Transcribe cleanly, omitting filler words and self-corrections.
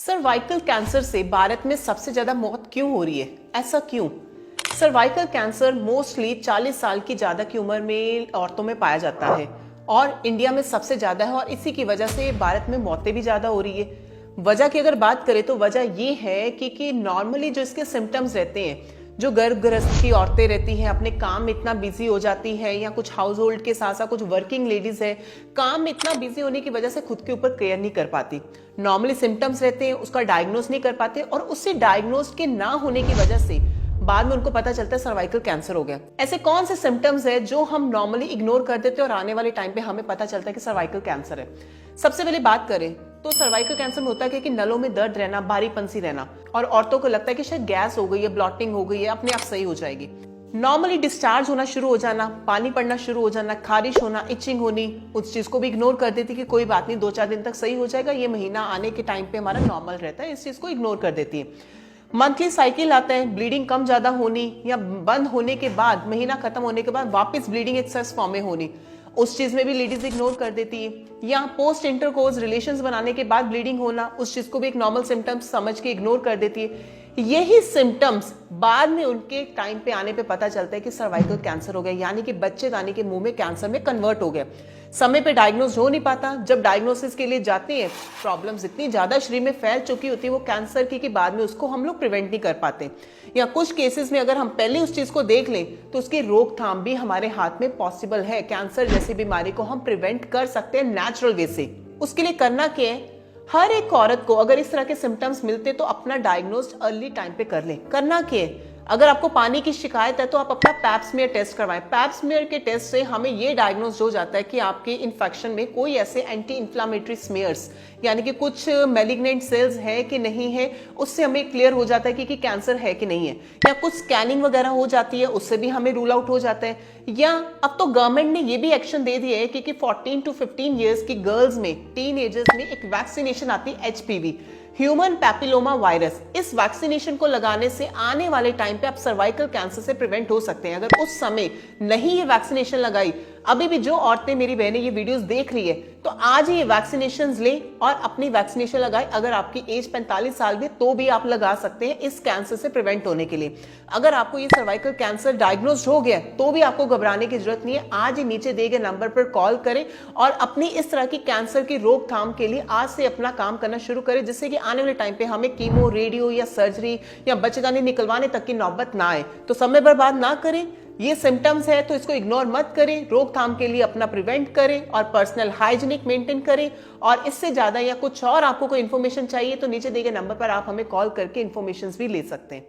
Cervical cancer से भारत में सबसे ज्यादा मौत क्यों हो रही है? ऐसा क्यों? सर्वाइकल कैंसर मोस्टली 40 साल की ज्यादा की उम्र में औरतों में पाया जाता है और इंडिया में सबसे ज्यादा है और इसी की वजह से भारत में मौतें भी ज्यादा हो रही है। वजह की अगर बात करें तो वजह ये है कि नॉर्मली जो इसके सिम्टम्स रहते हैं, जो गर्भ गृहस्थ की औरतें रहती हैं अपने काम में इतना बिजी हो जाती है, या कुछ हाउस होल्ड के साथ साथ कुछ वर्किंग लेडीज है, काम में इतना बिजी होने की वजह से खुद के ऊपर केयर नहीं कर पाती। नॉर्मली सिम्टम्स रहते हैं, उसका डायग्नोस नहीं कर पाते और उससे डायग्नोस के ना होने की वजह से बाद में उनको पता चलता है सर्वाइकल कैंसर हो गया। ऐसे कौन से सिम्टम्स है जो हम नॉर्मली इग्नोर कर देते हैं और आने वाले टाइम पे हमें पता चलता है कि सर्वाइकल कैंसर है? सबसे पहले बात करें तो सर्वाइकल कैंसर में होता है कि नलों में दर्द रहना, भारीपन सी रहना, और औरतों को लगता है कि शायद गैस हो गई है, ब्लॉटिंग हो गई है, अपने आप सही हो जाएगी। नॉर्मली डिस्चार्ज होना शुरू हो जाना, पानी पड़ना शुरू हो जाना, खारिश होना, इचिंग होनी, उस चीज को भी इग्नोर कर देती कि कोई बात नहीं, 2-4 दिन तक सही हो जाएगा, ये महीना आने के टाइम पे हमारा नॉर्मल रहता है, इस चीज को इग्नोर कर देती है। मंथली साइकिल आता है, ब्लीडिंग कम ज्यादा होनी या बंद होने के बाद, महीना खत्म होने के बाद वापस ब्लीडिंग एक्सेस फॉर्म में होनी, उस चीज में भी लेडीज इग्नोर कर देती है। या पोस्ट इंटरकोर्स रिलेशंस बनाने के बाद ब्लीडिंग होना, उस चीज को भी एक नॉर्मल सिम्टम्स समझ के इग्नोर कर देती है। यही सिम्टम्स बाद में उनके टाइम पे आने पे पता चलता है कि सर्वाइकल कैंसर हो गया, यानी कि बच्चेदानी के मुंह में कैंसर में कन्वर्ट हो गया। समय पे डायग्नोज हो नहीं पाता, जब डायग्नोसिस के लिए जाते हैं प्रॉब्लम्स इतनी ज्यादा शरीर में फैल चुकी होती है वो कैंसर की कि बाद में उसको हम लोग प्रिवेंट नहीं कर पाते। या कुछ केसेस में अगर हम पहले उस चीज को देख लें तो उसकी रोकथाम भी हमारे हाथ में पॉसिबल है। कैंसर जैसी बीमारी को हम प्रिवेंट कर सकते हैं नेचुरल वे से। उसके लिए करना क्या है? हर एक औरत को अगर इस तरह के सिम्टम्स मिलते तो अपना डायग्नोज अर्ली टाइम पे कर लें। करना क्या है? अगर आपको पानी की शिकायत है तो आप अपना पैप स्मीयर टेस्ट करवाएं। पैप स्मीयर के टेस्ट से हमें ये डायग्नोज हो जाता है कि आपके इन्फेक्शन में कोई ऐसे एंटी इंफ्लामेटरी स्मीयर्स यानी कि कुछ मैलिग्नेंट सेल्स है कि नहीं है, उससे हमें क्लियर हो जाता है कि कैंसर है कि नहीं है। या कुछ स्कैनिंग वगैरह हो जाती है, उससे भी हमें रूल आउट हो जाता है। या अब तो गवर्नमेंट ने ये भी एक्शन दे दिया है कि 14 to 15 ईयर्स की गर्ल्स में, टीन एजर्स में एक वैक्सीनेशन आती है, HPV, ह्यूमन पैपिलोमा वायरस। इस वैक्सीनेशन को लगाने से आने वाले टाइम पे आप सर्वाइकल कैंसर से प्रिवेंट हो सकते हैं। अगर उस समय नहीं ये वैक्सीनेशन लगाई, अभी भी जो औरतें, मेरी बहनें ये वीडियोस देख रही है, तो आज ही ये वैक्सीनेशन लें और अपनी वैक्सीनेशन लगाएं। अगर आपकी एज 45 साल भी तो भी आप लगा सकते हैं इस कैंसर से प्रिवेंट होने के लिए। अगर आपको ये सर्वाइकल कैंसर डायग्नोज हो गया तो भी आपको घबराने की जरूरत नहीं है। आज ही नीचे दिए गए नंबर पर कॉल करें और अपनी इस तरह की कैंसर की रोकथाम के लिए आज से अपना काम करना शुरू करें, जिससे कि आने वाले टाइम पे हमें कीमो, रेडियो या सर्जरी या बच्चेदानी निकलवाने तक की नौबत ना आए। तो समय बर्बाद ना करें। ये सिम्टम्स है तो इसको इग्नोर मत करें, रोकथाम के लिए अपना प्रिवेंट करें और पर्सनल हाइजीनिक मेंटेन करें। और इससे ज्यादा या कुछ और आपको कोई इन्फॉर्मेशन चाहिए तो नीचे दिए गए नंबर पर आप हमें कॉल करके इन्फॉर्मेशन भी ले सकते हैं।